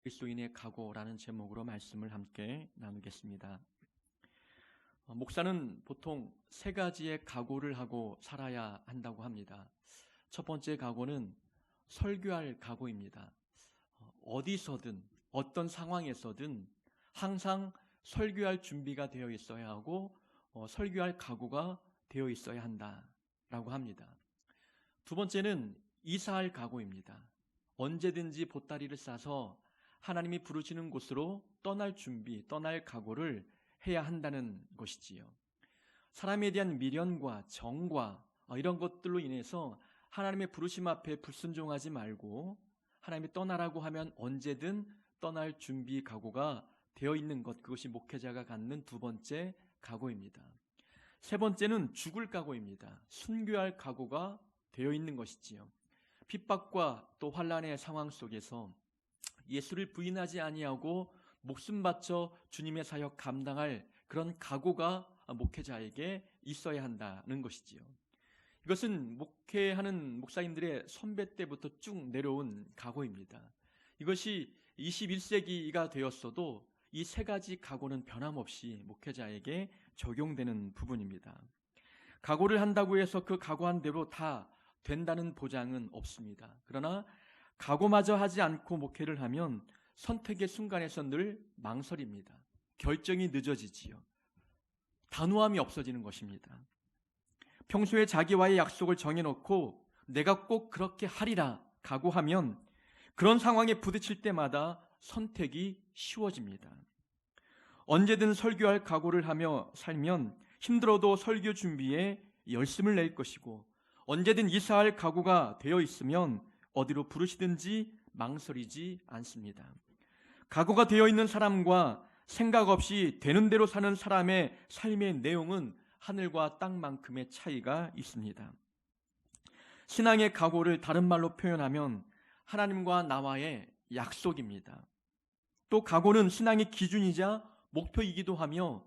그리스도인의 각오라는 제목으로 말씀을 함께 나누겠습니다. 목사는 보통 세 가지의 각오를 하고 살아야 한다고 합니다. 첫 번째 각오는 설교할 각오입니다. 어디서든 어떤 상황에서든 항상 설교할 준비가 되어 있어야 하고 설교할 각오가 되어 있어야 한다라고 합니다. 두 번째는 이사할 각오입니다. 언제든지 보따리를 싸서 하나님이 부르시는 곳으로 떠날 준비, 떠날 각오를 해야 한다는 것이지요. 사람에 대한 미련과 정과 이런 것들로 인해서 하나님의 부르심 앞에 불순종하지 말고 하나님이 떠나라고 하면 언제든 떠날 준비 각오가 되어 있는 것, 그것이 목회자가 갖는 두 번째 각오입니다. 세 번째는 죽을 각오입니다. 순교할 각오가 되어 있는 것이지요. 핍박과 또 환난의 상황 속에서 예수를 부인하지 아니하고 목숨 바쳐 주님의 사역 감당할 그런 각오가 목회자에게 있어야 한다는 것이지요. 이것은 목회하는 목사님들의 선배 때부터 쭉 내려온 각오입니다. 이것이 21세기가 되었어도 이 세 가지 각오는 변함없이 목회자에게 적용되는 부분입니다. 각오를 한다고 해서 그 각오한 대로 다 된다는 보장은 없습니다. 그러나 각오마저 하지 않고 목회를 하면 선택의 순간에서 늘 망설입니다. 결정이 늦어지지요. 단호함이 없어지는 것입니다. 평소에 자기와의 약속을 정해놓고 내가 꼭 그렇게 하리라 각오하면 그런 상황에 부딪힐 때마다 선택이 쉬워집니다. 언제든 설교할 각오를 하며 살면 힘들어도 설교 준비에 열심을 낼 것이고 언제든 이사할 각오가 되어 있으면 어디로 부르시든지 망설이지 않습니다. 각오가 되어 있는 사람과 생각 없이 되는 대로 사는 사람의 삶의 내용은 하늘과 땅만큼의 차이가 있습니다. 신앙의 각오를 다른 말로 표현하면 하나님과 나와의 약속입니다. 또 각오는 신앙의 기준이자 목표이기도 하며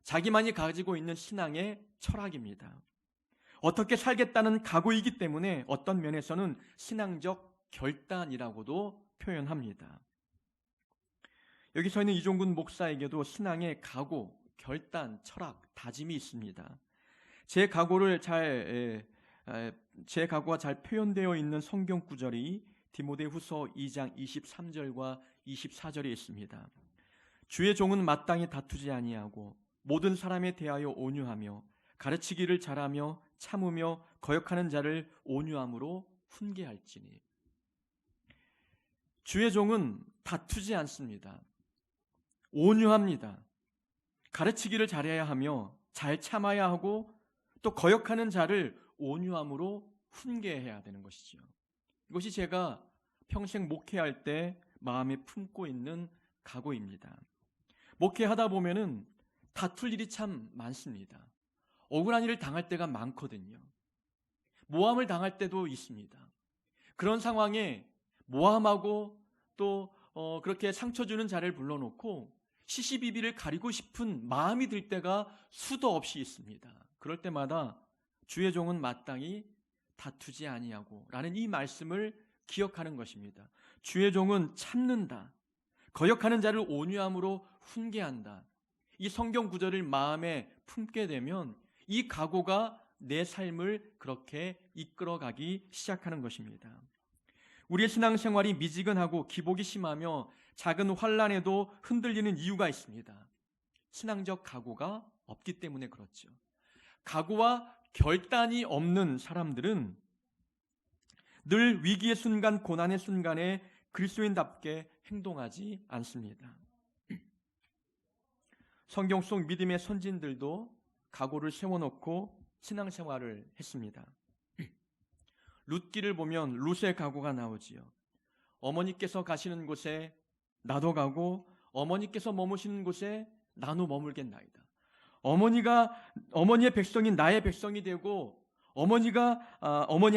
자기만이 가지고 있는 신앙의 철학입니다. 어떻게 살겠다는 각오이기 때문에 어떤 면에서는 신앙적 결단이라고도 표현합니다. 여기서 있는 이종근 목사에게도 신앙의 각오, 결단, 철학, 다짐이 있습니다. 제 각오가 잘 표현되어 있는 성경 구절이 디모데후서 2장 23절과 24절에 있습니다. 주의 종은 마땅히 다투지 아니하고 모든 사람에 대하여 온유하며 가르치기를 잘하며 참으며 거역하는 자를 온유함으로 훈계할지니. 주의 종은 다투지 않습니다. 온유합니다. 가르치기를 잘해야 하며 잘 참아야 하고 또 거역하는 자를 온유함으로 훈계해야 되는 것이죠. 이것이 제가 평생 목회할 때 마음에 품고 있는 각오입니다. 목회하다 보면은 다툴 일이 참 많습니다. 억울한 일을 당할 때가 많거든요. 모함을 당할 때도 있습니다. 그런 상황에 모함하고 또 그렇게 상처 주는 자를 불러놓고 시시비비를 가리고 싶은 마음이 들 때가 수도 없이 있습니다. 그럴 때마다 주의 종은 마땅히 다투지 아니하고 라는 이 말씀을 기억하는 것입니다. 주의 종은 참는다. 거역하는 자를 온유함으로 훈계한다. 이 성경 구절을 마음에 품게 되면 이 각오가 내 삶을 그렇게 이끌어가기 시작하는 것입니다. 우리의 신앙생활이 미지근하고 기복이 심하며 작은 환난에도 흔들리는 이유가 있습니다. 신앙적 각오가 없기 때문에 그렇죠. 각오와 결단이 없는 사람들은 늘 위기의 순간, 고난의 순간에 그리스도인답게 행동하지 않습니다. 성경 속 믿음의 선진들도 각오를 세워놓고 신앙생활을 했습니다. 룻기를 보면 룻의 각오가 나오지요. 어머니께서 가시는 곳에 나도 가고 어머니께서 머무시는 곳에 나도 머물겠나이다. 어머니의 백성이 나의 백성이 되고 어머니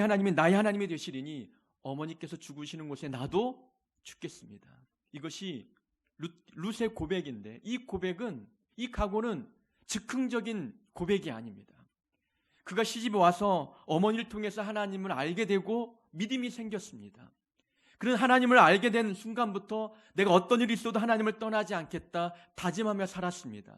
하나님이 나의 하나님이 되시리니 어머니께서 죽으시는 곳에 나도 죽겠습니다. 이것이 룻의 고백인데 이 각오는 즉흥적인 고백이 아닙니다. 그가 시집에 와서 어머니를 통해서 하나님을 알게 되고 믿음이 생겼습니다. 그는 하나님을 알게 된 순간부터 내가 어떤 일이 있어도 하나님을 떠나지 않겠다 다짐하며 살았습니다.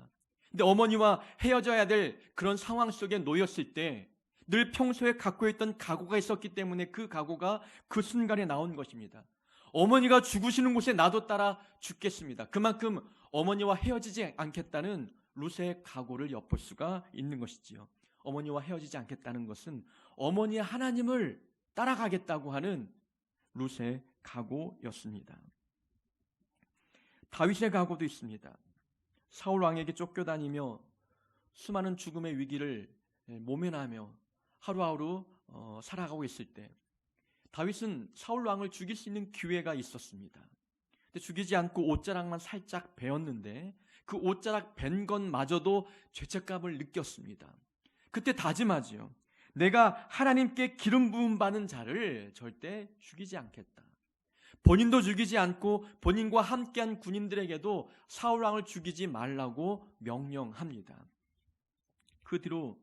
근데 어머니와 헤어져야 될 그런 상황 속에 놓였을 때 늘 평소에 갖고 있던 각오가 있었기 때문에 그 각오가 그 순간에 나온 것입니다. 어머니가 죽으시는 곳에 나도 따라 죽겠습니다. 그만큼 어머니와 헤어지지 않겠다는 룻의 각오를 엿볼 수가 있는 것이지요. 어머니와 헤어지지 않겠다는 것은 어머니의 하나님을 따라가겠다고 하는 룻의 각오였습니다. 다윗의 각오도 있습니다. 사울 왕에게 쫓겨다니며 수많은 죽음의 위기를 모면하며 하루하루 살아가고 있을 때 다윗은 사울 왕을 죽일 수 있는 기회가 있었습니다. 근데 죽이지 않고 옷자락만 살짝 베었는데 그 옷자락 벤 것마저도 죄책감을 느꼈습니다. 그때 다짐하지요. 내가 하나님께 기름 부음 받은 자를 절대 죽이지 않겠다. 본인도 죽이지 않고 본인과 함께한 군인들에게도 사울 왕을 죽이지 말라고 명령합니다. 그 뒤로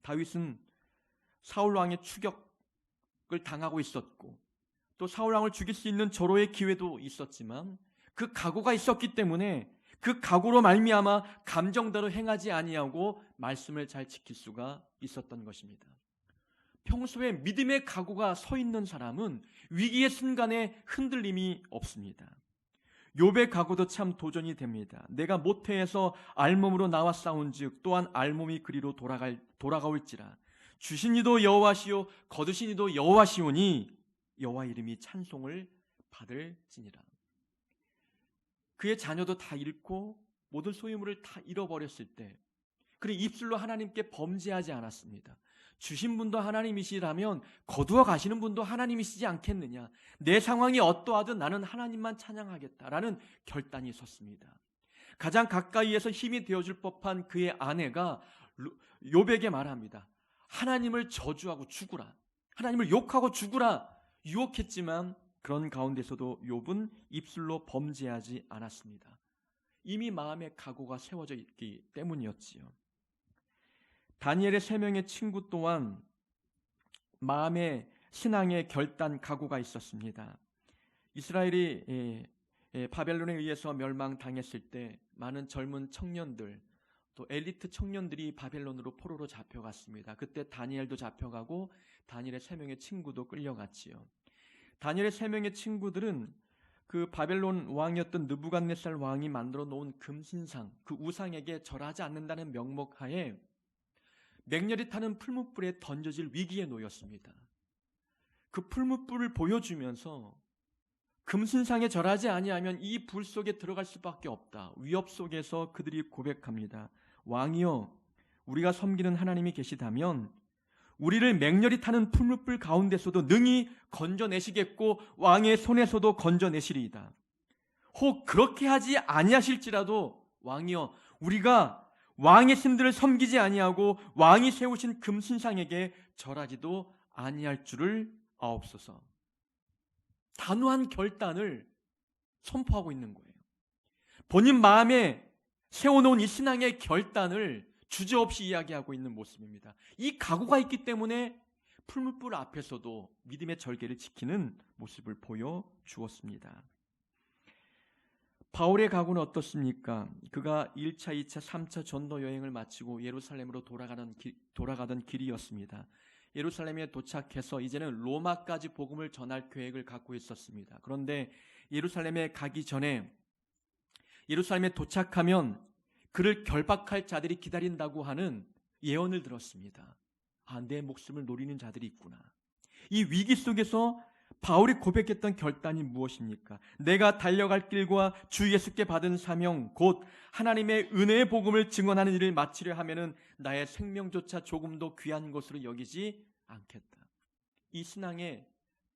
다윗은 사울 왕의 추격을 당하고 있었고 또 사울 왕을 죽일 수 있는 절호의 기회도 있었지만 그 각오가 있었기 때문에 그 각오로 말미암아 감정대로 행하지 아니하고 말씀을 잘 지킬 수가 있었던 것입니다. 평소에 믿음의 각오가 서 있는 사람은 위기의 순간에 흔들림이 없습니다. 욥의 각오도 참 도전이 됩니다. 내가 모태에서 알몸으로 나와 싸운즉 또한 알몸이 그리로 돌아가올지라. 주신 이도 여호와시요 거두신 이도 여호와시오니 여호와 이름이 찬송을 받을지니라. 그의 자녀도 다 잃고 모든 소유물을 다 잃어버렸을 때 그는 입술로 하나님께 범죄하지 않았습니다. 주신 분도 하나님이시라면 거두어 가시는 분도 하나님이시지 않겠느냐. 내 상황이 어떠하든 나는 하나님만 찬양하겠다라는 결단이 섰습니다. 가장 가까이에서 힘이 되어줄 법한 그의 아내가 욥에게 말합니다. 하나님을 저주하고 죽으라. 하나님을 욕하고 죽으라. 유혹했지만 그런 가운데서도 욥은 입술로 범죄하지 않았습니다. 이미 마음의 각오가 세워져 있기 때문이었지요. 다니엘의 3명의 친구 또한 마음의 신앙의 결단 각오가 있었습니다. 이스라엘이 바벨론에 의해서 멸망당했을 때 많은 젊은 청년들 또 엘리트 청년들이 바벨론으로 포로로 잡혀갔습니다. 그때 다니엘도 잡혀가고 다니엘의 3명의 친구도 끌려갔지요. 다니엘의 3명의 친구들은 그 바벨론 왕이었던 느부갓네살 왕이 만들어 놓은 금신상 그 우상에게 절하지 않는다는 명목하에 맹렬히 타는 풀무불에 던져질 위기에 놓였습니다. 그 풀무불을 보여주면서 금신상에 절하지 아니하면 이 불 속에 들어갈 수밖에 없다. 위협 속에서 그들이 고백합니다. 왕이여, 우리가 섬기는 하나님이 계시다면 우리를 맹렬히 타는 풀무불 가운데서도 능히 건져내시겠고 왕의 손에서도 건져내시리이다. 혹 그렇게 하지 아니하실지라도 왕이여, 우리가 왕의 신들을 섬기지 아니하고 왕이 세우신 금신상에게 절하지도 아니할 줄을 아옵소서. 단호한 결단을 선포하고 있는 거예요. 본인 마음에 세워놓은 이 신앙의 결단을 주저없이 이야기하고 있는 모습입니다. 이 각오가 있기 때문에 풀무불 앞에서도 믿음의 절개를 지키는 모습을 보여주었습니다. 바울의 각오는 어떻습니까? 그가 1차, 2차, 3차 전도 여행을 마치고 예루살렘으로 돌아가던 길이었습니다. 예루살렘에 도착해서 이제는 로마까지 복음을 전할 계획을 갖고 있었습니다. 그런데 예루살렘에 가기 전에 예루살렘에 도착하면 그를 결박할 자들이 기다린다고 하는 예언을 들었습니다. 아, 내 목숨을 노리는 자들이 있구나. 이 위기 속에서 바울이 고백했던 결단이 무엇입니까? 내가 달려갈 길과 주 예수께 받은 사명 곧 하나님의 은혜의 복음을 증언하는 일을 마치려 하면은 나의 생명조차 조금도 귀한 것으로 여기지 않겠다. 이 신앙의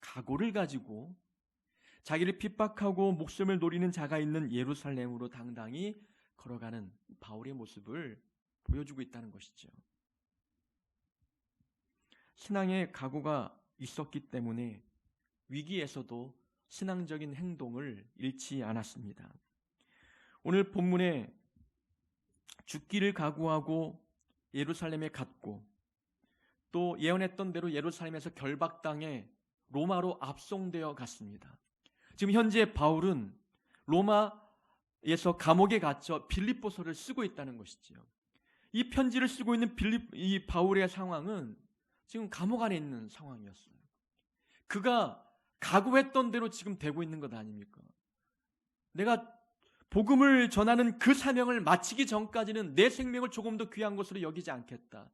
각오를 가지고 자기를 핍박하고 목숨을 노리는 자가 있는 예루살렘으로 당당히 걸어가는 바울의 모습을 보여주고 있다는 것이죠. 신앙의 각오가 있었기 때문에 위기에서도 신앙적인 행동을 잃지 않았습니다. 오늘 본문에 죽기를 각오하고 예루살렘에 갔고 또 예언했던 대로 예루살렘에서 결박당해 로마로 압송되어 갔습니다. 지금 현재 바울은 로마에서 감옥에 갇혀 빌립보서를 쓰고 있다는 것이지요. 이 편지를 쓰고 있는 이 바울의 상황은 지금 감옥 안에 있는 상황이었어요. 그가 각오했던 대로 지금 되고 있는 것 아닙니까? 내가 복음을 전하는 그 사명을 마치기 전까지는 내 생명을 조금 더 귀한 것으로 여기지 않겠다.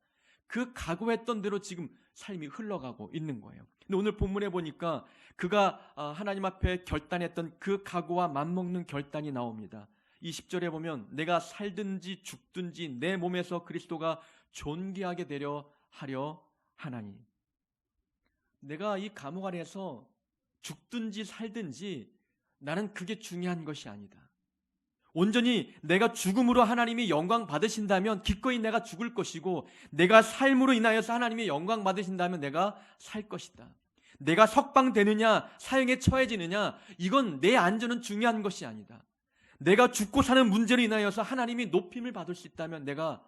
그 각오했던 대로 지금 삶이 흘러가고 있는 거예요. 근데 오늘 본문에 보니까 그가 하나님 앞에 결단했던 그 각오와 맞먹는 결단이 나옵니다. 20절에 보면 내가 살든지 죽든지 내 몸에서 그리스도가 존귀하게 되려 하려 하나니. 내가 이 감옥 안에서 죽든지 살든지 나는 그게 중요한 것이 아니다. 온전히 내가 죽음으로 하나님이 영광 받으신다면 기꺼이 내가 죽을 것이고, 내가 삶으로 인하여서 하나님이 영광 받으신다면 내가 살 것이다. 내가 석방되느냐 사형에 처해지느냐, 이건 내 안전은 중요한 것이 아니다. 내가 죽고 사는 문제로 인하여서 하나님이 높임을 받을 수 있다면 내가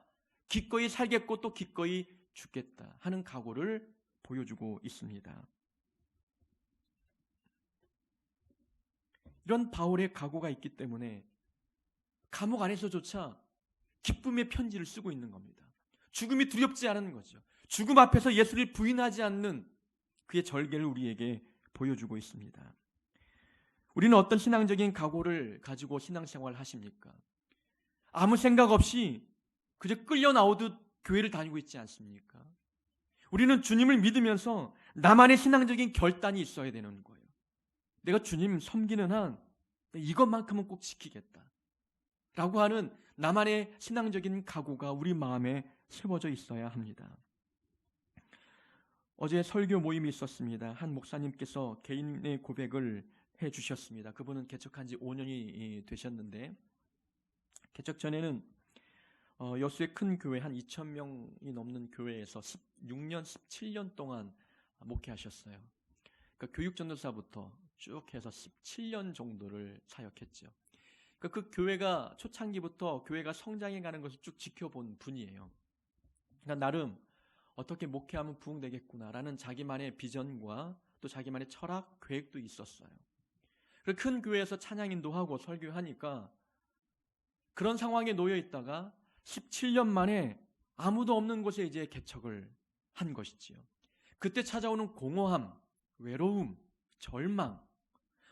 기꺼이 살겠고 또 기꺼이 죽겠다 하는 각오를 보여주고 있습니다. 이런 바울의 각오가 있기 때문에 감옥 안에서조차 기쁨의 편지를 쓰고 있는 겁니다. 죽음이 두렵지 않은 거죠. 죽음 앞에서 예수를 부인하지 않는 그의 절개를 우리에게 보여주고 있습니다. 우리는 어떤 신앙적인 각오를 가지고 신앙생활을 하십니까? 아무 생각 없이 그저 끌려 나오듯 교회를 다니고 있지 않습니까? 우리는 주님을 믿으면서 나만의 신앙적인 결단이 있어야 되는 거예요. 내가 주님 섬기는 한 이것만큼은 꼭 지키겠다 라고 하는 나만의 신앙적인 각오가 우리 마음에 세워져 있어야 합니다. 어제 설교 모임이 있었습니다. 한 목사님께서 개인의 고백을 해 주셨습니다. 그분은 개척한 지 5년이 되셨는데, 개척 전에는 여수의 큰 교회 한 2,000명이 넘는 교회에서 16년, 17년 동안 목회하셨어요. 그러니까 교육전도사부터 쭉 해서 17년 정도를 사역했죠. 그 교회가 초창기부터 교회가 성장해가는 것을 쭉 지켜본 분이에요. 그러니까 나름 어떻게 목회하면 부흥되겠구나라는 자기만의 비전과 또 자기만의 철학, 계획도 있었어요. 그 큰 교회에서 찬양인도 하고 설교하니까 그런 상황에 놓여 있다가 17년 만에 아무도 없는 곳에 이제 개척을 한 것이지요. 그때 찾아오는 공허함, 외로움, 절망,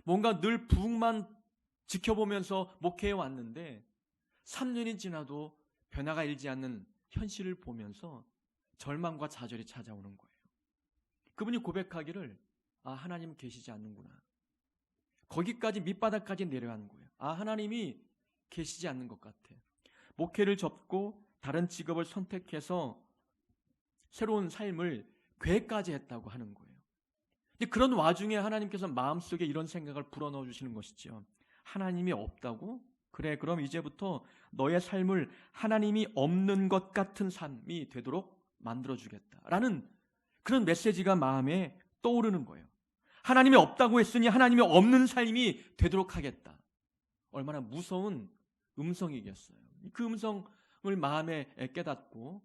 뭔가 늘 부흥만 지켜보면서 목회해 왔는데 3년이 지나도 변화가 일지 않는 현실을 보면서 절망과 좌절이 찾아오는 거예요. 그분이 고백하기를 하나님은 계시지 않는구나. 거기까지 밑바닥까지 내려간 거예요. 하나님이 계시지 않는 것 같아. 목회를 접고 다른 직업을 선택해서 새로운 삶을 계획까지 했다고 하는 거예요. 근데 그런 와중에 하나님께서 마음속에 이런 생각을 불어넣어 주시는 것이죠. 하나님이 없다고? 그래, 그럼 이제부터 너의 삶을 하나님이 없는 것 같은 삶이 되도록 만들어주겠다라는 그런 메시지가 마음에 떠오르는 거예요. 하나님이 없다고 했으니 하나님이 없는 삶이 되도록 하겠다. 얼마나 무서운 음성이겠어요. 그 음성을 마음에 깨닫고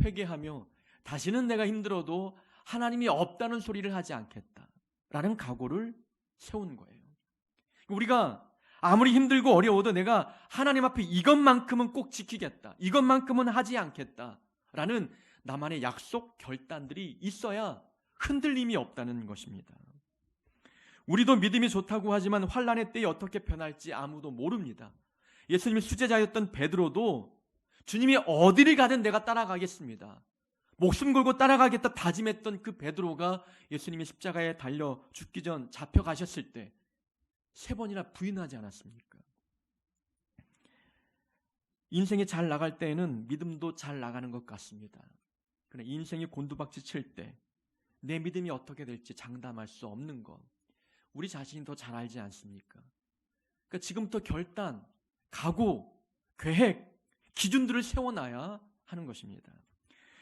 회개하며 다시는 내가 힘들어도 하나님이 없다는 소리를 하지 않겠다라는 각오를 세운 거예요. 우리가 아무리 힘들고 어려워도 내가 하나님 앞에 이것만큼은 꼭 지키겠다, 이것만큼은 하지 않겠다라는 나만의 약속, 결단들이 있어야 흔들림이 없다는 것입니다. 우리도 믿음이 좋다고 하지만 환난의 때에 어떻게 변할지 아무도 모릅니다. 예수님의 수제자였던 베드로도 주님이 어디를 가든 내가 따라가겠습니다, 목숨 걸고 따라가겠다 다짐했던 그 베드로가 예수님이 십자가에 달려 죽기 전 잡혀가셨을 때 3번이나 부인하지 않았습니까? 인생이 잘 나갈 때에는 믿음도 잘 나가는 것 같습니다. 그러나 인생이 곤두박질 칠 때 내 믿음이 어떻게 될지 장담할 수 없는 것, 우리 자신이 더 잘 알지 않습니까? 그러니까 지금부터 결단, 각오, 계획, 기준들을 세워놔야 하는 것입니다.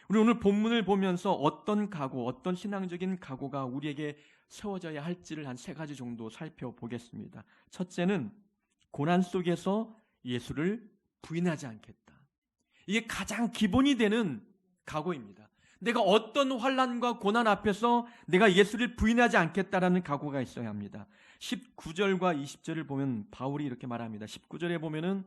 우리 오늘 본문을 보면서 어떤 각오, 어떤 신앙적인 각오가 우리에게 세워져야 할지를 한 3가지 정도 살펴보겠습니다. 첫째는 고난 속에서 예수를 부인하지 않겠다. 이게 가장 기본이 되는 각오입니다. 내가 어떤 환난과 고난 앞에서 내가 예수를 부인하지 않겠다라는 각오가 있어야 합니다. 19절과 20절을 보면 바울이 이렇게 말합니다. 19절에 보면은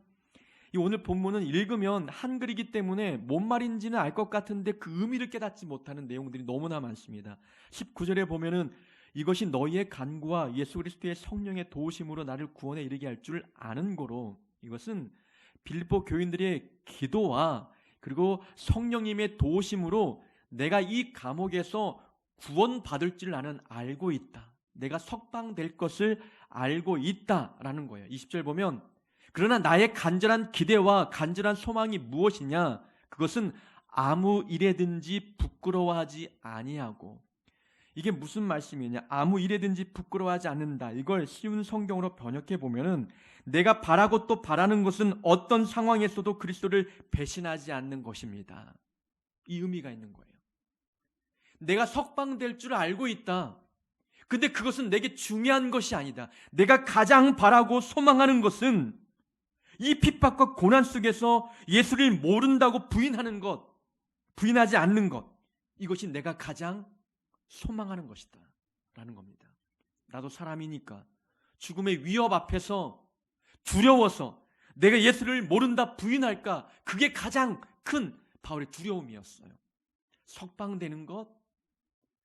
이 오늘 본문은 읽으면 한글이기 때문에 뭔 말인지는 알 것 같은데 그 의미를 깨닫지 못하는 내용들이 너무나 많습니다. 19절에 보면은 이것이 너희의 간구와 예수 그리스도의 성령의 도우심으로 나를 구원에 이르게 할 줄 아는 고로, 이것은 빌립보 교인들의 기도와 그리고 성령님의 도우심으로 내가 이 감옥에서 구원받을 줄 나는 알고 있다. 내가 석방될 것을 알고 있다라는 거예요. 20절 보면 그러나 나의 간절한 기대와 간절한 소망이 무엇이냐? 그것은 아무 일에든지 부끄러워하지 아니하고. 이게 무슨 말씀이냐? 아무 일에든지 부끄러워하지 않는다. 이걸 쉬운 성경으로 번역해 보면은 내가 바라고 또 바라는 것은 어떤 상황에서도 그리스도를 배신하지 않는 것입니다. 이 의미가 있는 거예요. 내가 석방될 줄 알고 있다. 근데 그것은 내게 중요한 것이 아니다. 내가 가장 바라고 소망하는 것은 이 핍박과 고난 속에서 예수를 모른다고 부인하는 것, 부인하지 않는 것, 이것이 내가 가장 소망하는 것이다 라는 겁니다. 나도 사람이니까 죽음의 위협 앞에서 두려워서 내가 예수를 모른다 부인할까, 그게 가장 큰 바울의 두려움이었어요. 석방되는 것,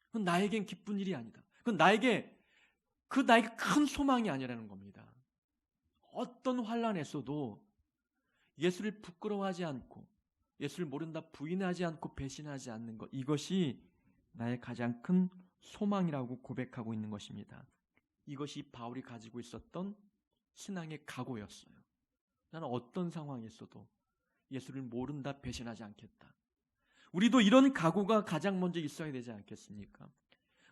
그건 나에겐 기쁜 일이 아니다. 그건 나에게 큰 소망이 아니라는 겁니다. 어떤 환난에서도 예수를 부끄러워하지 않고 예수를 모른다 부인하지 않고 배신하지 않는 것, 이것이 나의 가장 큰 소망이라고 고백하고 있는 것입니다. 이것이 바울이 가지고 있었던 신앙의 각오였어요. 나는 어떤 상황에서도 예수를 모른다 배신하지 않겠다. 우리도 이런 각오가 가장 먼저 있어야 되지 않겠습니까?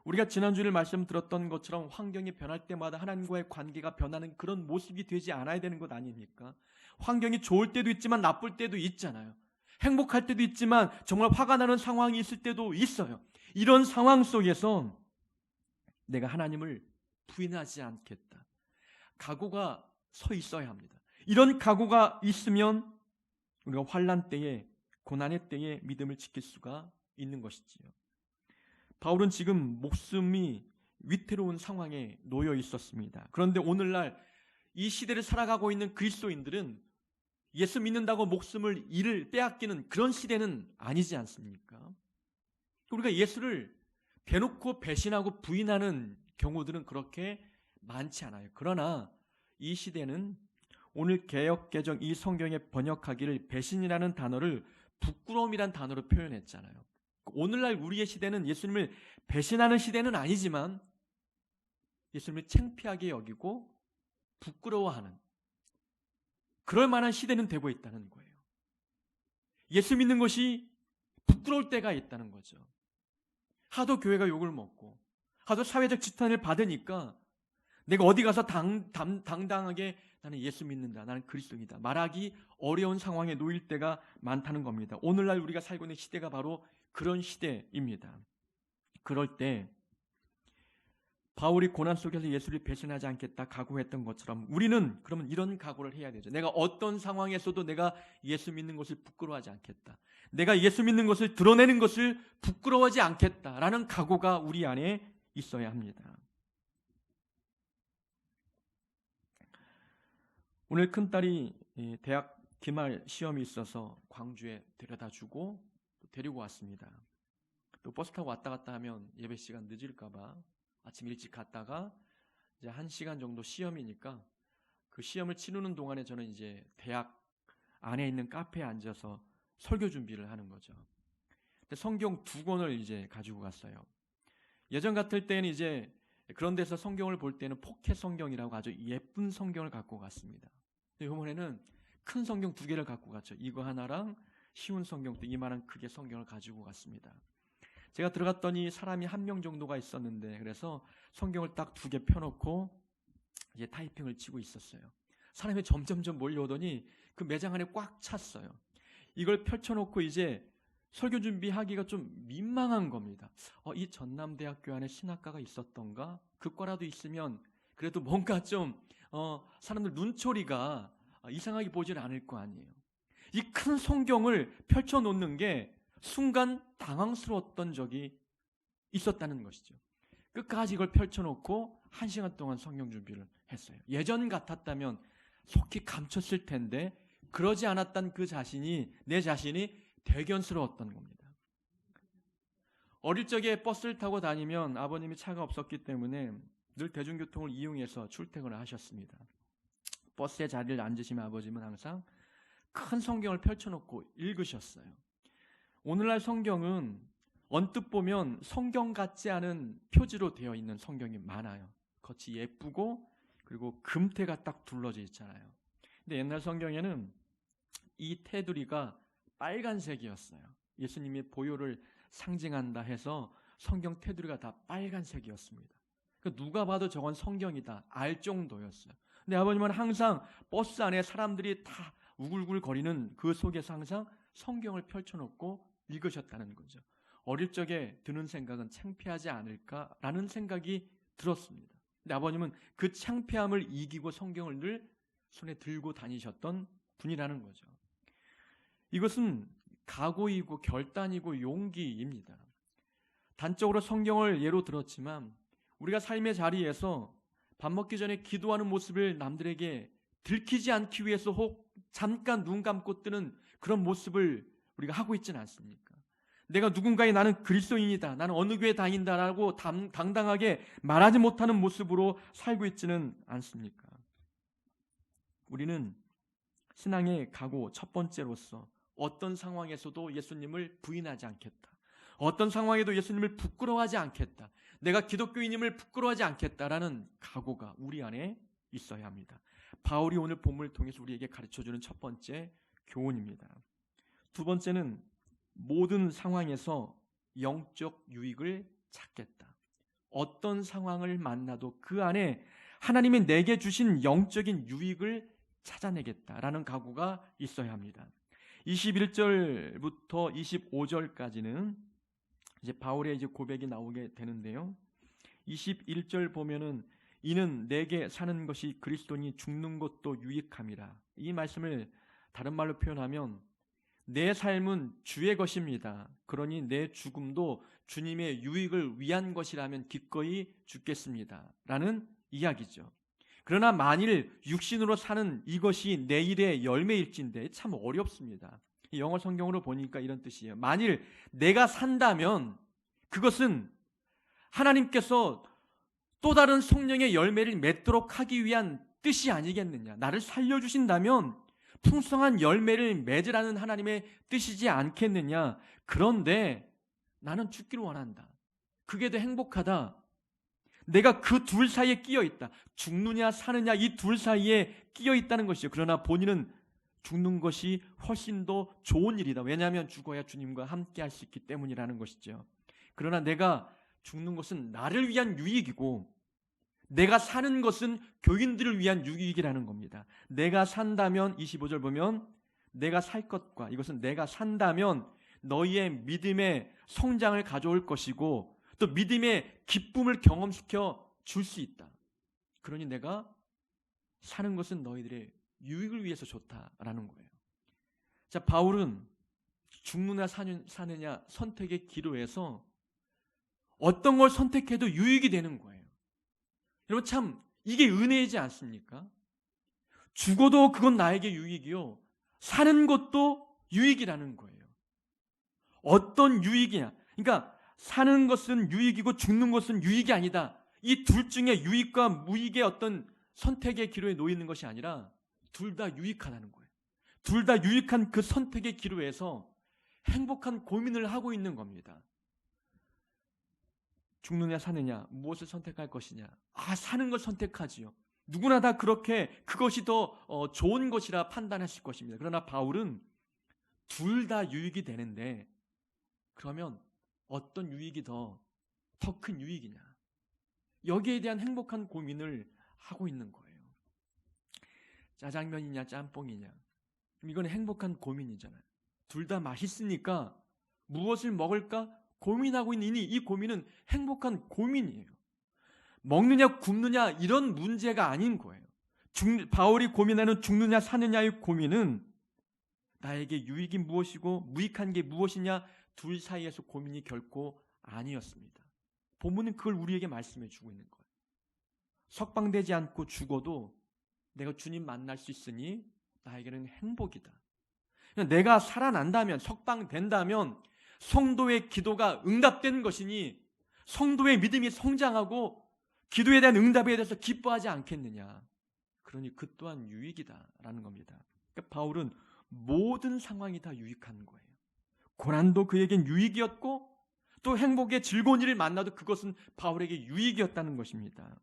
우리가 지난주에 말씀 들었던 것처럼 환경이 변할 때마다 하나님과의 관계가 변하는 그런 모습이 되지 않아야 되는 것 아닙니까? 환경이 좋을 때도 있지만 나쁠 때도 있잖아요. 행복할 때도 있지만 정말 화가 나는 상황이 있을 때도 있어요. 이런 상황 속에서 내가 하나님을 부인하지 않겠다. 각오가 서 있어야 합니다. 이런 각오가 있으면 우리가 환난 때에, 고난의 때에 믿음을 지킬 수가 있는 것이지요. 바울은 지금 목숨이 위태로운 상황에 놓여 있었습니다. 그런데 오늘날 이 시대를 살아가고 있는 그리스도인들은 예수 믿는다고 목숨을 빼앗기는 그런 시대는 아니지 않습니까? 우리가 예수를 대놓고 배신하고 부인하는 경우들은 그렇게 많지 않아요. 그러나 이 시대는 오늘 개역개정 이 성경에 번역하기를 배신이라는 단어를 부끄러움이란 단어로 표현했잖아요. 오늘날 우리의 시대는 예수님을 배신하는 시대는 아니지만 예수님을 창피하게 여기고 부끄러워하는 그럴 만한 시대는 되고 있다는 거예요. 예수 믿는 것이 부끄러울 때가 있다는 거죠. 하도 교회가 욕을 먹고 하도 사회적 지탄을 받으니까 내가 어디 가서 당당하게 나는 예수 믿는다, 나는 그리스도인이다 말하기 어려운 상황에 놓일 때가 많다는 겁니다. 오늘날 우리가 살고 있는 시대가 바로 그런 시대입니다. 그럴 때 바울이 고난 속에서 예수를 배신하지 않겠다 각오했던 것처럼 우리는 그러면 이런 각오를 해야 되죠. 내가 어떤 상황에서도 내가 예수 믿는 것을 부끄러워하지 않겠다. 내가 예수 믿는 것을 드러내는 것을 부끄러워하지 않겠다라는 각오가 우리 안에 있어야 합니다. 오늘 큰딸이 대학 기말 시험이 있어서 광주에 데려다주고 데리고 왔습니다. 또 버스 타고 왔다 갔다 하면 예배 시간 늦을까봐 아침 일찍 갔다가 이제 1시간 정도 시험이니까 그 시험을 치르는 동안에 저는 이제 대학 안에 있는 카페에 앉아서 설교 준비를 하는 거죠. 근데 성경 2권을 이제 가지고 갔어요. 예전 같을 때는 이제 그런 데서 성경을 볼 때는 포켓 성경이라고 아주 예쁜 성경을 갖고 갔습니다. 근데 이번에는 큰 성경 2개를 갖고 갔죠. 이거 하나랑 쉬운 성경 또 이만한 크게 성경을 가지고 갔습니다. 제가 들어갔더니 사람이 1명 정도가 있었는데 그래서 성경을 딱 2개 펴놓고 이제 타이핑을 치고 있었어요. 사람이 점점점 몰려오더니 그 매장 안에 꽉 찼어요. 이걸 펼쳐놓고 이제 설교 준비하기가 좀 민망한 겁니다. 이 전남대학교 안에 신학과가 있었던가? 그 과라도 있으면 그래도 뭔가 좀 사람들 눈초리가 이상하게 보질 않을 거 아니에요. 이 큰 성경을 펼쳐놓는 게 순간 당황스러웠던 적이 있었다는 것이죠. 끝까지 이걸 펼쳐놓고 1시간 동안 성경 준비를 했어요. 예전 같았다면 속히 감췄을 텐데 그러지 않았던 내 자신이 대견스러웠던 겁니다. 어릴 적에 버스를 타고 다니면 아버님이 차가 없었기 때문에 늘 대중교통을 이용해서 출퇴근을 하셨습니다. 버스에 자리를 앉으시면 아버님은 항상 큰 성경을 펼쳐놓고 읽으셨어요. 오늘날 성경은 언뜻 보면 성경 같지 않은 표지로 되어 있는 성경이 많아요. 겉이 예쁘고 그리고 금태가 딱 둘러져 있잖아요. 근데 옛날 성경에는 이 테두리가 빨간색이었어요. 예수님의 보혈을 상징한다 해서 성경 테두리가 다 빨간색이었습니다. 그러니까 누가 봐도 저건 성경이다 알 정도였어요. 근데 아버님은 항상 버스 안에 사람들이 다 우글우글거리는 그 속에서 항상 성경을 펼쳐놓고 읽으셨다는 거죠. 어릴 적에 드는 생각은 창피하지 않을까라는 생각이 들었습니다. 근데 아버님은 그 창피함을 이기고 성경을 늘 손에 들고 다니셨던 분이라는 거죠. 이것은 각오이고 결단이고 용기입니다. 단적으로 성경을 예로 들었지만 우리가 삶의 자리에서 밥 먹기 전에 기도하는 모습을 남들에게 들키지 않기 위해서 혹 잠깐 눈 감고 뜨는 그런 모습을 우리가 하고 있지는 않습니까? 내가 누군가의 나는 그리스도인이다, 나는 어느 교회 다닌다라고 당당하게 말하지 못하는 모습으로 살고 있지는 않습니까? 우리는 신앙의 각오 첫 번째로서 어떤 상황에서도 예수님을 부인하지 않겠다. 어떤 상황에도 예수님을 부끄러워하지 않겠다. 내가 기독교인임을 부끄러워하지 않겠다라는 각오가 우리 안에 있어야 합니다. 바울이 오늘 본문을 통해서 우리에게 가르쳐주는 첫 번째 교훈입니다. 두 번째는 모든 상황에서 영적 유익을 찾겠다. 어떤 상황을 만나도 그 안에 하나님이 내게 주신 영적인 유익을 찾아내겠다라는 각오가 있어야 합니다. 21절부터 25절까지는 이제 바울의 이제 고백이 나오게 되는데요. 21절 보면은 이는 내게 사는 것이 그리스도니 죽는 것도 유익함이라. 이 말씀을 다른 말로 표현하면 내 삶은 주의 것입니다. 그러니 내 죽음도 주님의 유익을 위한 것이라면 기꺼이 죽겠습니다. 라는 이야기죠. 그러나 만일 육신으로 사는 이것이 내일의 열매일진데 참 어렵습니다. 영어 성경으로 보니까 이런 뜻이에요. 만일 내가 산다면 그것은 하나님께서 또 다른 성령의 열매를 맺도록 하기 위한 뜻이 아니겠느냐. 나를 살려주신다면 풍성한 열매를 맺으라는 하나님의 뜻이지 않겠느냐. 그런데 나는 죽기를 원한다. 그게 더 행복하다. 내가 그 둘 사이에 끼어 있다. 죽느냐 사느냐 이 둘 사이에 끼어 있다는 것이죠. 그러나 본인은 죽는 것이 훨씬 더 좋은 일이다. 왜냐하면 죽어야 주님과 함께 할 수 있기 때문이라는 것이죠. 그러나 내가 죽는 것은 나를 위한 유익이고 내가 사는 것은 교인들을 위한 유익이라는 겁니다. 내가 산다면 25절 보면 내가 살 것과 이것은 내가 산다면 너희의 믿음의 성장을 가져올 것이고 또 믿음의 기쁨을 경험시켜 줄 수 있다. 그러니 내가 사는 것은 너희들의 유익을 위해서 좋다라는 거예요. 자, 바울은 죽느냐 사느냐 선택의 기로에서 어떤 걸 선택해도 유익이 되는 거예요. 여러분 참 이게 은혜이지 않습니까? 죽어도 그건 나에게 유익이요. 사는 것도 유익이라는 거예요. 어떤 유익이냐? 그러니까 사는 것은 유익이고 죽는 것은 유익이 아니다. 이 둘 중에 유익과 무익의 어떤 선택의 기로에 놓이는 것이 아니라 둘 다 유익하다는 거예요. 둘 다 유익한 그 선택의 기로에서 행복한 고민을 하고 있는 겁니다. 죽느냐 사느냐 무엇을 선택할 것이냐. 사는 걸 선택하지요. 누구나 다 그렇게 그것이 더 좋은 것이라 판단했을 것입니다. 그러나 바울은 둘 다 유익이 되는데 그러면 어떤 유익이 더 큰 유익이냐. 여기에 대한 행복한 고민을 하고 있는 거예요. 짜장면이냐 짬뽕이냐. 이건 행복한 고민이잖아요. 둘 다 맛있으니까 무엇을 먹을까 고민하고 있는 이 고민은 행복한 고민이에요. 먹느냐 굶느냐 이런 문제가 아닌 거예요. 바울이 고민하는 죽느냐 사느냐의 고민은 나에게 유익이 무엇이고 무익한 게 무엇이냐 둘 사이에서 고민이 결코 아니었습니다. 본문은 그걸 우리에게 말씀해 주고 있는 거예요. 석방되지 않고 죽어도 내가 주님 만날 수 있으니 나에게는 행복이다. 내가 살아난다면, 석방된다면 성도의 기도가 응답되는 것이니 성도의 믿음이 성장하고 기도에 대한 응답에 대해서 기뻐하지 않겠느냐. 그러니 그 또한 유익이다라는 겁니다. 그러니까 바울은 모든 상황이 다 유익한 거예요. 고난도 그에겐 유익이었고 또 행복의 즐거운 일을 만나도 그것은 바울에게 유익이었다는 것입니다.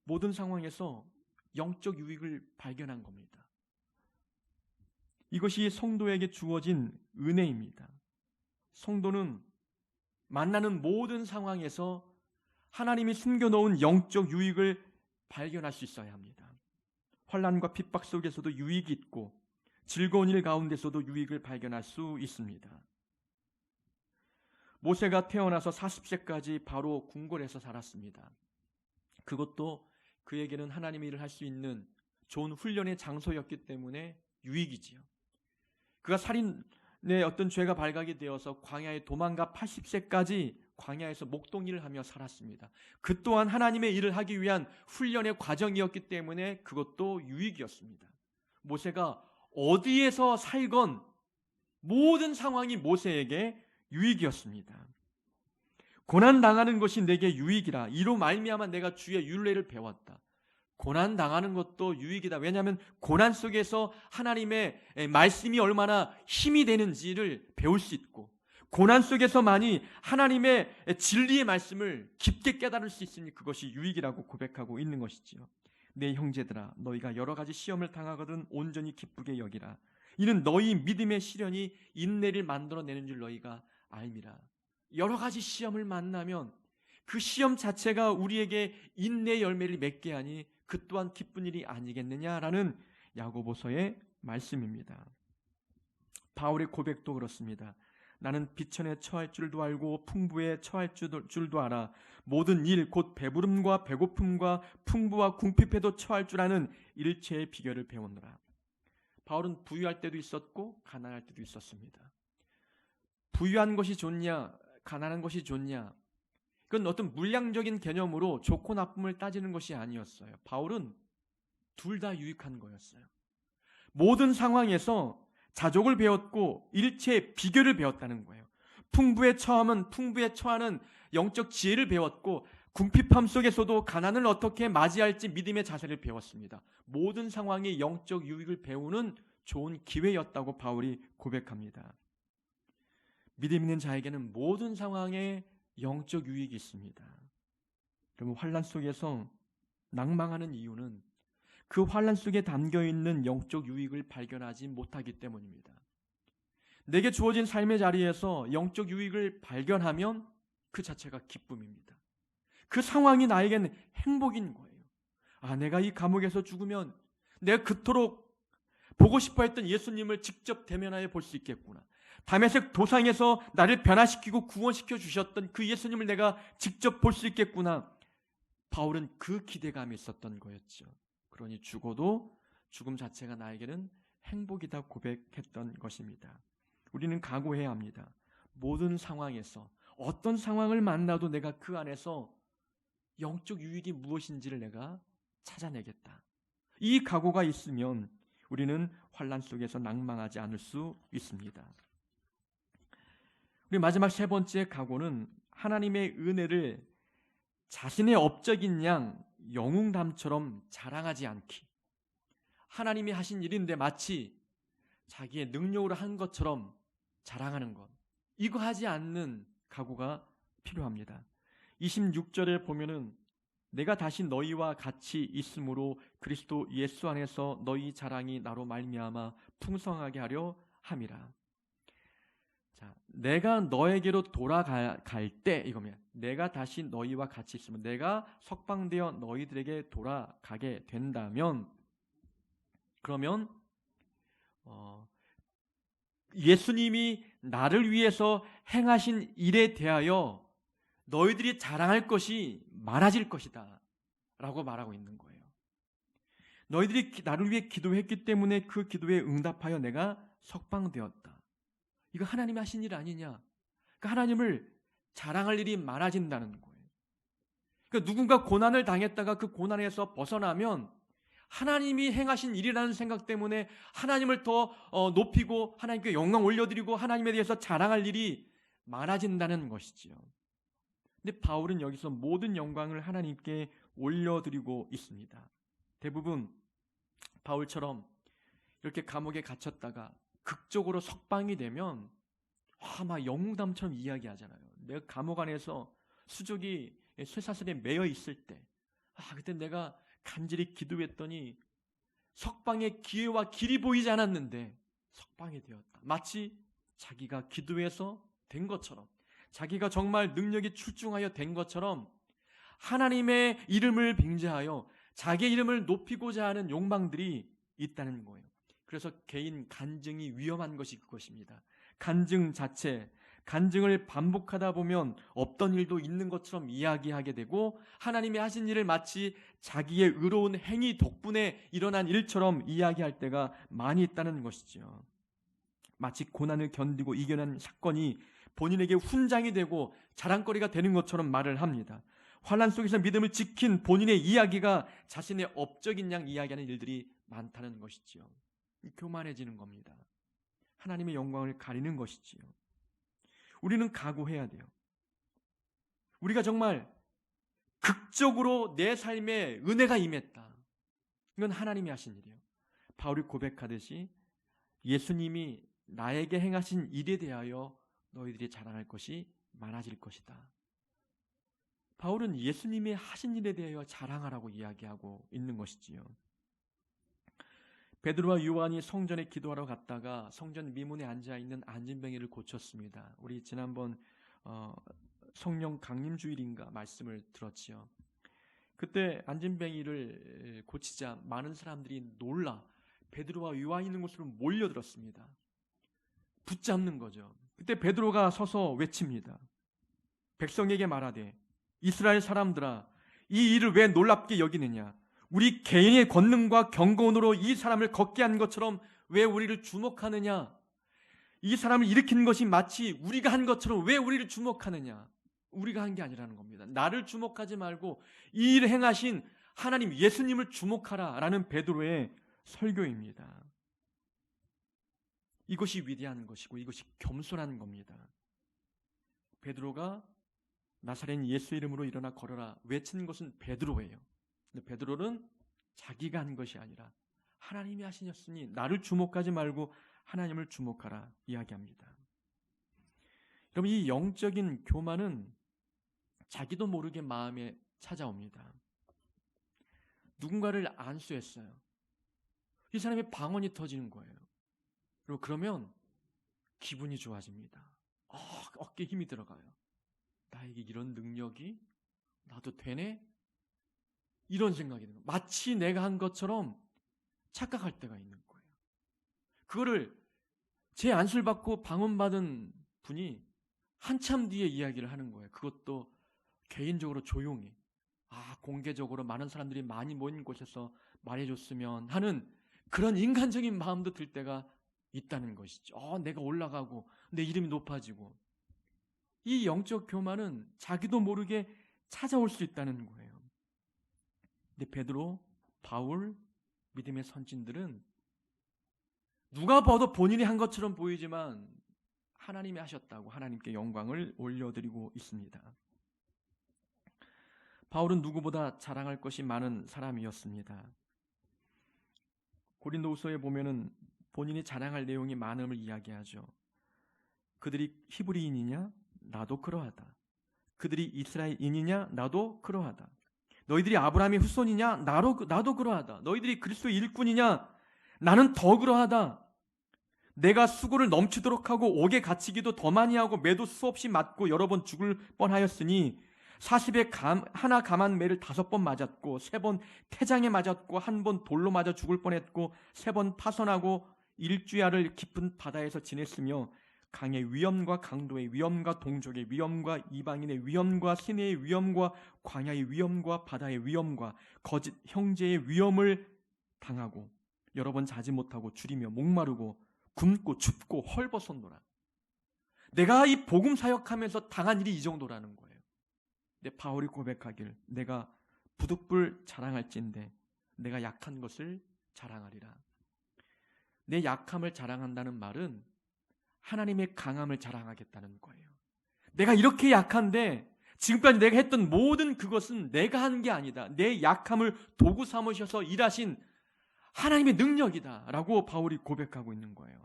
모든 상황에서 영적 유익을 발견한 겁니다. 이것이 성도에게 주어진 은혜입니다. 성도는 만나는 모든 상황에서 하나님이 숨겨놓은 영적 유익을 발견할 수 있어야 합니다. 환난과 핍박 속에서도 유익이 있고 즐거운 일 가운데서도 유익을 발견할 수 있습니다. 모세가 태어나서 40세까지 바로 궁궐에서 살았습니다. 그것도 그에게는 하나님의 일을 할 수 있는 좋은 훈련의 장소였기 때문에 유익이지요. 그가 살인의 어떤 죄가 발각이 되어서 광야에 도망가 80세까지 광야에서 목동일을 하며 살았습니다. 그 또한 하나님의 일을 하기 위한 훈련의 과정이었기 때문에 그것도 유익이었습니다. 모세가 어디에서 살건 모든 상황이 모세에게 유익이었습니다. 고난당하는 것이 내게 유익이라. 이로 말미암아 내가 주의 율례를 배웠다. 고난당하는 것도 유익이다. 왜냐하면 고난 속에서 하나님의 말씀이 얼마나 힘이 되는지를 배울 수 있고 고난 속에서만이 하나님의 진리의 말씀을 깊게 깨달을 수 있으니 그것이 유익이라고 고백하고 있는 것이지요. 내 형제들아 너희가 여러 가지 시험을 당하거든 온전히 기쁘게 여기라. 이는 너희 믿음의 시련이 인내를 만들어내는 줄 너희가 알미라. 여러 가지 시험을 만나면 그 시험 자체가 우리에게 인내의 열매를 맺게 하니 그 또한 기쁜 일이 아니겠느냐라는 야고보서의 말씀입니다. 바울의 고백도 그렇습니다. 나는 비천에 처할 줄도 알고 풍부에 처할 줄도 알아. 모든 일 곧 배부름과 배고픔과 풍부와 궁핍에도 처할 줄 아는 일체의 비결을 배웠노라. 바울은 부유할 때도 있었고 가난할 때도 있었습니다. 부유한 것이 좋냐 가난한 것이 좋냐, 그건 어떤 물량적인 개념으로 좋고 나쁨을 따지는 것이 아니었어요. 바울은 둘 다 유익한 거였어요. 모든 상황에서 자족을 배웠고 일체의 비결을 배웠다는 거예요. 풍부에 처하면 풍부에 처하는 영적 지혜를 배웠고 궁핍함 속에서도 가난을 어떻게 맞이할지 믿음의 자세를 배웠습니다. 모든 상황이 영적 유익을 배우는 좋은 기회였다고 바울이 고백합니다. 믿음 있는 자에게는 모든 상황에 영적 유익이 있습니다. 여러분, 환난 속에서 낭망하는 이유는 그 환난 속에 담겨있는 영적 유익을 발견하지 못하기 때문입니다. 내게 주어진 삶의 자리에서 영적 유익을 발견하면 그 자체가 기쁨입니다. 그 상황이 나에게는 행복인 거예요. 아, 내가 이 감옥에서 죽으면 내가 그토록 보고 싶어 했던 예수님을 직접 대면하여 볼 수 있겠구나. 다메섹 도상에서 나를 변화시키고 구원시켜 주셨던 그 예수님을 내가 직접 볼 수 있겠구나. 바울은 그 기대감이 있었던 거였죠. 그러니 죽어도 죽음 자체가 나에게는 행복이다 고백했던 것입니다. 우리는 각오해야 합니다. 모든 상황에서 어떤 상황을 만나도 내가 그 안에서 영적 유익이 무엇인지를 내가 찾아내겠다. 이 각오가 있으면 우리는 환난 속에서 낭망하지 않을 수 있습니다. 우리 마지막 세 번째 각오는 하나님의 은혜를 자신의 업적인 양 영웅담처럼 자랑하지 않기. 하나님이 하신 일인데 마치 자기의 능력으로 한 것처럼 자랑하는 것. 이거 하지 않는 각오가 필요합니다. 26절에 보면은 내가 다시 너희와 같이 있으므로 그리스도 예수 안에서 너희 자랑이 나로 말미암아 풍성하게 하려 함이라. 자, 내가 너에게로 돌아갈 때 이거면 내가 다시 너희와 같이 있으면 내가 석방되어 너희들에게 돌아가게 된다면 그러면 예수님이 나를 위해서 행하신 일에 대하여 너희들이 자랑할 것이 많아질 것이다 라고 말하고 있는 거예요. 너희들이 나를 위해 기도했기 때문에 그 기도에 응답하여 내가 석방되었다. 이거 하나님이 하신 일 아니냐? 그러니까 하나님을 자랑할 일이 많아진다는 거예요. 그러니까 누군가 고난을 당했다가 그 고난에서 벗어나면 하나님이 행하신 일이라는 생각 때문에 하나님을 더 높이고 하나님께 영광 올려드리고 하나님에 대해서 자랑할 일이 많아진다는 것이지요. 근데 바울은 여기서 모든 영광을 하나님께 올려드리고 있습니다. 대부분 바울처럼 이렇게 감옥에 갇혔다가 극적으로 석방이 되면 막 영웅담처럼 이야기하잖아요. 내가 감옥 안에서 수족이 쇠사슬에 매여 있을 때 그때 내가 간절히 기도했더니 석방의 기회와 길이 보이지 않았는데 석방이 되었다. 마치 자기가 기도해서 된 것처럼, 자기가 정말 능력이 출중하여 된 것처럼 하나님의 이름을 빙자하여 자기의 이름을 높이고자 하는 욕망들이 있다는 거예요. 그래서 개인 간증이 위험한 것이 그것입니다. 간증 자체, 간증을 반복하다 보면 없던 일도 있는 것처럼 이야기하게 되고 하나님이 하신 일을 마치 자기의 의로운 행위 덕분에 일어난 일처럼 이야기할 때가 많이 있다는 것이죠. 마치 고난을 견디고 이겨낸 사건이 본인에게 훈장이 되고 자랑거리가 되는 것처럼 말을 합니다. 환난 속에서 믿음을 지킨 본인의 이야기가 자신의 업적인 양 이야기하는 일들이 많다는 것이지요. 교만해지는 겁니다. 하나님의 영광을 가리는 것이지요. 우리는 각오해야 돼요. 우리가 정말 극적으로 내 삶에 은혜가 임했다. 이건 하나님이 하신 일이에요. 바울이 고백하듯이 예수님이 나에게 행하신 일에 대하여 너희들이 자랑할 것이 많아질 것이다. 바울은 예수님이 하신 일에 대하여 자랑하라고 이야기하고 있는 것이지요. 베드로와 요한이 성전에 기도하러 갔다가 성전 미문에 앉아있는 안진뱅이를 고쳤습니다. 우리 지난번 성령 강림주일인가 말씀을 들었지요. 그때 안진뱅이를 고치자 많은 사람들이 놀라 베드로와 요한이 있는 곳으로 몰려들었습니다. 붙잡는 거죠. 그때 베드로가 서서 외칩니다. 백성에게 말하되 이스라엘 사람들아, 이 일을 왜 놀랍게 여기느냐? 우리 개인의 권능과 경건으로 이 사람을 걷게 한 것처럼 왜 우리를 주목하느냐? 이 사람을 일으킨 것이 마치 우리가 한 것처럼 왜 우리를 주목하느냐? 우리가 한 게 아니라는 겁니다. 나를 주목하지 말고 이 일을 행하신 하나님 예수님을 주목하라라는 베드로의 설교입니다. 이것이 위대한 것이고 이것이 겸손한 겁니다. 베드로가 나사렛 예수 이름으로 일어나 걸어라 외친 것은 베드로예요. 근데 베드로는 자기가 한 것이 아니라 하나님이 하시셨으니 나를 주목하지 말고 하나님을 주목하라 이야기합니다. 여러분, 이 영적인 교만은 자기도 모르게 마음에 찾아옵니다. 누군가를 안수했어요. 이 사람의 방언이 터지는 거예요. 그리고 그러면 기분이 좋아집니다. 어깨에 힘이 들어가요. 나에게 이런 능력이 나도 되네? 이런 생각이 드는 거예요. 마치 내가 한 것처럼 착각할 때가 있는 거예요. 그거를 제 안수를 받고 방언받은 분이 한참 뒤에 이야기를 하는 거예요. 그것도 개인적으로 조용히. 공개적으로 많은 사람들이 많이 모인 곳에서 말해줬으면 하는 그런 인간적인 마음도 들 때가 있다는 것이죠. 내가 올라가고 내 이름이 높아지고. 이 영적 교만은 자기도 모르게 찾아올 수 있다는 거예요. 근데 베드로, 바울, 믿음의 선진들은 누가 봐도 본인이 한 것처럼 보이지만 하나님이 하셨다고 하나님께 영광을 올려드리고 있습니다. 바울은 누구보다 자랑할 것이 많은 사람이었습니다. 고린도후서에 보면은 본인이 자랑할 내용이 많음을 이야기하죠. 그들이 히브리인이냐? 나도 그러하다. 그들이 이스라엘인이냐? 나도 그러하다. 너희들이 아브라함의 후손이냐? 나도 그러하다. 너희들이 그리스도의 일꾼이냐? 나는 더 그러하다. 내가 수고를 넘치도록 하고 옥에 갇히기도 더 많이 하고 매도 수없이 맞고 여러 번 죽을 뻔하였으니 40에 하나 감한 매를 5번 맞았고 3번 태장에 맞았고 1번 돌로 맞아 죽을 뻔했고 3번 파선하고 일주야를 깊은 바다에서 지냈으며 강의 위험과 강도의 위험과 동족의 위험과 이방인의 위험과 시내의 위험과 광야의 위험과 바다의 위험과 거짓 형제의 위험을 당하고 여러 번 자지 못하고 줄이며 목마르고 굶고 춥고 헐벗었노라. 내가 이 복음 사역하면서 당한 일이 이 정도라는 거예요. 근데 바울이 고백하길 내가 부득불 자랑할진대 내가 약한 것을 자랑하리라. 내 약함을 자랑한다는 말은 하나님의 강함을 자랑하겠다는 거예요. 내가 이렇게 약한데 지금까지 내가 했던 모든 그것은 내가 한 게 아니다. 내 약함을 도구 삼으셔서 일하신 하나님의 능력이다 라고 바울이 고백하고 있는 거예요.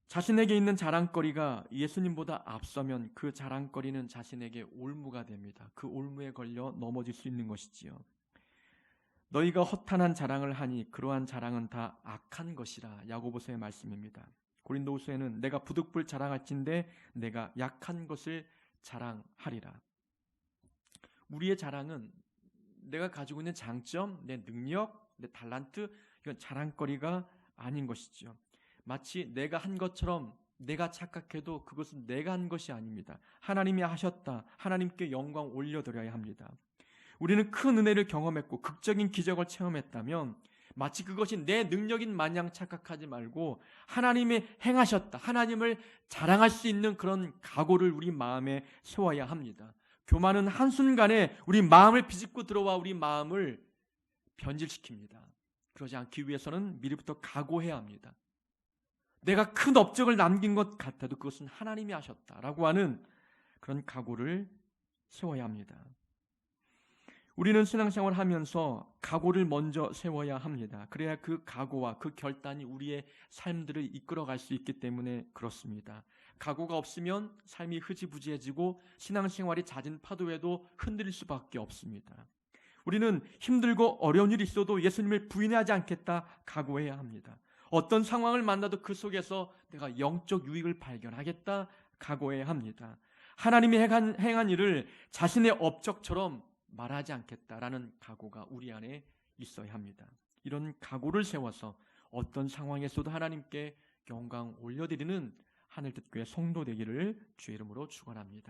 자신에게 있는 자랑거리가 예수님보다 앞서면 그 자랑거리는 자신에게 올무가 됩니다. 그 올무에 걸려 넘어질 수 있는 것이지요. 너희가 허탄한 자랑을 하니 그러한 자랑은 다 악한 것이라. 야고보서의 말씀입니다. 고린도후서에는 내가 부득불 자랑할진대 내가 약한 것을 자랑하리라. 우리의 자랑은 내가 가지고 있는 장점, 내 능력, 내 달란트, 이건 자랑거리가 아닌 것이죠. 마치 내가 한 것처럼 내가 착각해도 그것은 내가 한 것이 아닙니다. 하나님이 하셨다. 하나님께 영광 올려드려야 합니다. 우리는 큰 은혜를 경험했고 극적인 기적을 체험했다면 마치 그것이 내 능력인 마냥 착각하지 말고 하나님이 행하셨다. 하나님을 자랑할 수 있는 그런 각오를 우리 마음에 세워야 합니다. 교만은 한순간에 우리 마음을 비집고 들어와 우리 마음을 변질시킵니다. 그러지 않기 위해서는 미리부터 각오해야 합니다. 내가 큰 업적을 남긴 것 같아도 그것은 하나님이 하셨다라고 하는 그런 각오를 세워야 합니다. 우리는 신앙생활을 하면서 각오를 먼저 세워야 합니다. 그래야 그 각오와 그 결단이 우리의 삶들을 이끌어갈 수 있기 때문에 그렇습니다. 각오가 없으면 삶이 흐지부지해지고 신앙생활이 잦은 파도에도 흔들릴 수밖에 없습니다. 우리는 힘들고 어려운 일이 있어도 예수님을 부인하지 않겠다 각오해야 합니다. 어떤 상황을 만나도 그 속에서 내가 영적 유익을 발견하겠다 각오해야 합니다. 하나님이 행한 일을 자신의 업적처럼 말하지 않겠다라는 각오가 우리 안에 있어야 합니다. 이런 각오를 세워서 어떤 상황에서도 하나님께 영광 올려드리는 하늘뜻교회 성도 되기를 주의 이름으로 축원합니다.